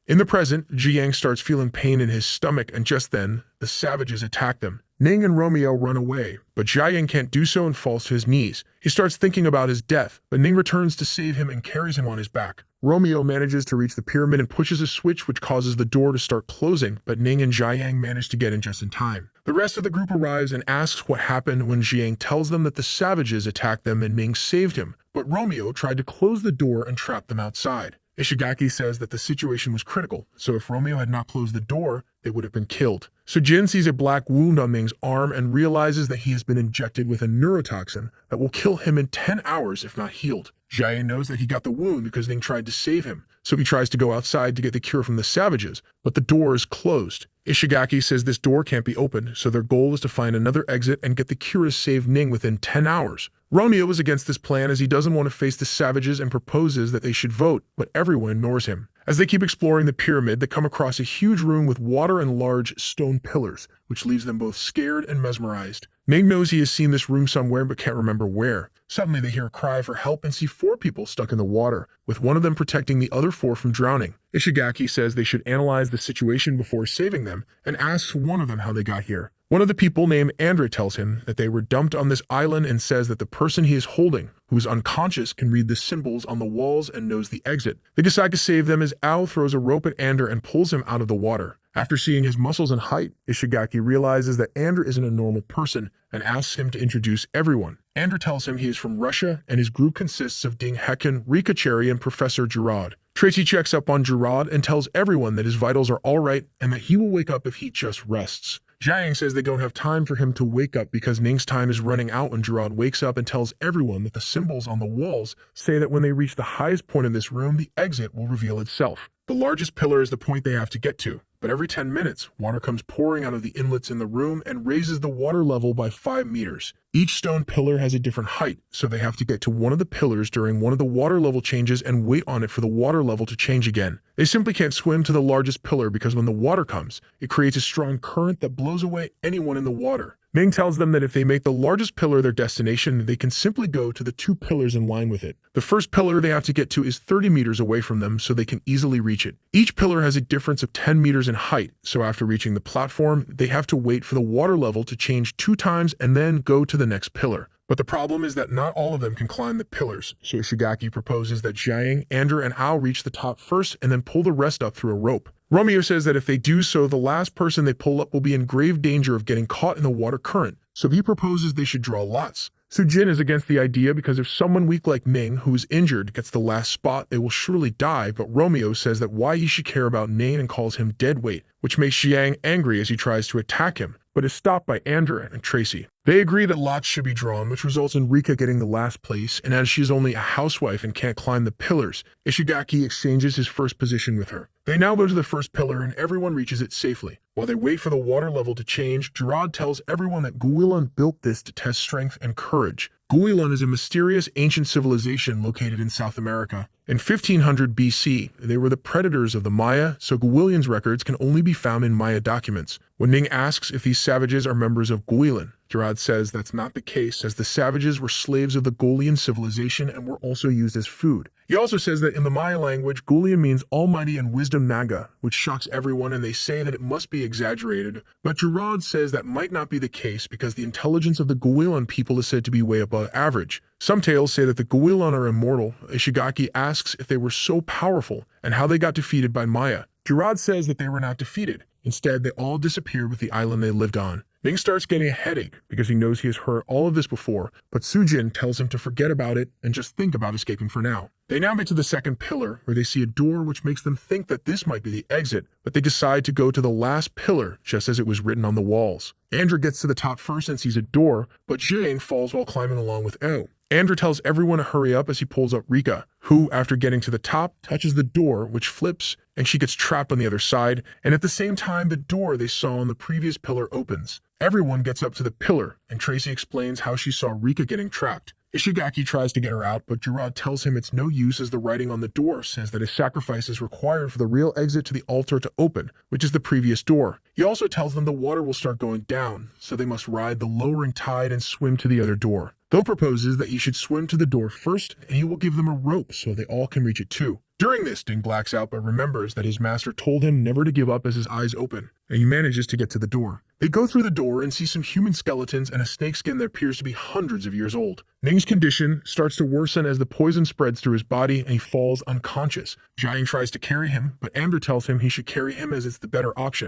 In the present, Jiang starts feeling pain in his stomach, and just then, the savages attack them. Ning and Romeo run away, but Jiang can't do so and falls to his knees. He starts thinking about his death, but Ning returns to save him and carries him on his back. Romeo manages to reach the pyramid and pushes a switch which causes the door to start closing, but Ning and Jiang manage to get in just in time. The rest of the group arrives and asks what happened when Jiang tells them that the savages attacked them and Ning saved him, but Romeo tried to close the door and trap them outside. Ishigaki says that the situation was critical, so if Romeo had not closed the door, they would have been killed. Sujin sees a black wound on Ning's arm and realizes that he has been injected with a neurotoxin that will kill him in 10 hours if not healed. Jiang knows that he got the wound because Ning tried to save him, so he tries to go outside to get the cure from the savages, but the door is closed. Ishigaki says this door can't be opened, so their goal is to find another exit and get the cure to save Ning within 10 hours. Romeo is against this plan as he doesn't want to face the savages and proposes that they should vote, but everyone ignores him. As they keep exploring the pyramid, they come across a huge room with water and large stone pillars, which leaves them both scared and mesmerized. Ning knows he has seen this room somewhere but can't remember where. Suddenly they hear a cry for help and see 4 people stuck in the water, with one of them protecting the other 4 from drowning. Ishigaki says they should analyze the situation before saving them and asks one of them how they got here. One of the people named Andre tells him that they were dumped on this island and says that the person he is holding, who is unconscious, can read the symbols on the walls and knows the exit. They decide to save them as Ao throws a rope at Ander and pulls him out of the water. After seeing his muscles and height, Ishigaki realizes that Ander isn't a normal person and asks him to introduce everyone. Ander tells him he is from Russia and his group consists of Ding Hecken, Rika Cherry, and Professor Gerard. Tracy checks up on Gerard and tells everyone that his vitals are alright and that he will wake up if he just rests. Jiang says they don't have time for him to wake up because Ning's time is running out when Gerard wakes up and tells everyone that the symbols on the walls say that when they reach the highest point in this room, the exit will reveal itself. The largest pillar is the point they have to get to, but every 10 minutes, water comes pouring out of the inlets in the room and raises the water level by 5 meters. Each stone pillar has a different height, so they have to get to one of the pillars during one of the water level changes and wait on it for the water level to change again. They simply can't swim to the largest pillar because when the water comes, it creates a strong current that blows away anyone in the water. Ning tells them that if they make the largest pillar their destination, they can simply go to the 2 pillars in line with it. The first pillar they have to get to is 30 meters away from them, so they can easily reach it. Each pillar has a difference of 10 meters in height, so after reaching the platform, they have to wait for the water level to change 2 times and then go to the next pillar. But the problem is that not all of them can climb the pillars, so Ishigaki proposes that Jiang, Ander, and Ao reach the top first and then pull the rest up through a rope. Romeo says that if they do so, the last person they pull up will be in grave danger of getting caught in the water current, so he proposes they should draw lots. Sujin is against the idea because if someone weak like Ning, who is injured, gets the last spot, they will surely die, but Romeo says that why he should care about Ning and calls him deadweight, which makes Jiang angry as he tries to attack him, but is stopped by Ander and Tracy. They agree that lots should be drawn, which results in Rika getting the last place, and as she is only a housewife and can't climb the pillars, Ishigaki exchanges his first position with her. They now go to the first pillar and everyone reaches it safely. While they wait for the water level to change, Gerard tells everyone that Guilin built this to test strength and courage. Guilin is a mysterious ancient civilization located in South America. In 1500 BC, they were the predators of the Maya, so Guilin's records can only be found in Maya documents. When Ning asks if these savages are members of Guilin, Gerard says that's not the case as the savages were slaves of the Guilin civilization and were also used as food. He also says that in the Maya language, Guilin means almighty and wisdom naga, which shocks everyone and they say that it must be exaggerated. But Gerard says that might not be the case because the intelligence of the Guilin people is said to be way above average. Some tales say that the Guilin are immortal. Ishigaki asks if they were so powerful and how they got defeated by Maya. Gerard says that they were not defeated. Instead, they all disappeared with the island they lived on. Ning starts getting a headache because he knows he has heard all of this before, but Sujin tells him to forget about it and just think about escaping for now. They now get to the second pillar where they see a door which makes them think that this might be the exit, but they decide to go to the last pillar just as it was written on the walls. Andrew gets to the top first and sees a door, but Jane falls while climbing along with O. Andrew tells everyone to hurry up as he pulls up Rika, who, after getting to the top, touches the door, which flips, and she gets trapped on the other side, and at the same time, the door they saw on the previous pillar opens. Everyone gets up to the pillar, and Tracy explains how she saw Rika getting trapped. Ishigaki tries to get her out, but Gerard tells him it's no use as the writing on the door says that a sacrifice is required for the real exit to the altar to open, which is the previous door. He also tells them the water will start going down, so they must ride the lowering tide and swim to the other door. Though proposes that he should swim to the door first, and he will give them a rope so they all can reach it too. During this, Ding blacks out but remembers that his master told him never to give up as his eyes open, and he manages to get to the door. They go through the door and see some human skeletons and a snakeskin that appears to be hundreds of years old. Ning's condition starts to worsen as the poison spreads through his body and he falls unconscious. Jiaying tries to carry him, but Amber tells him he should carry him as it's the better option.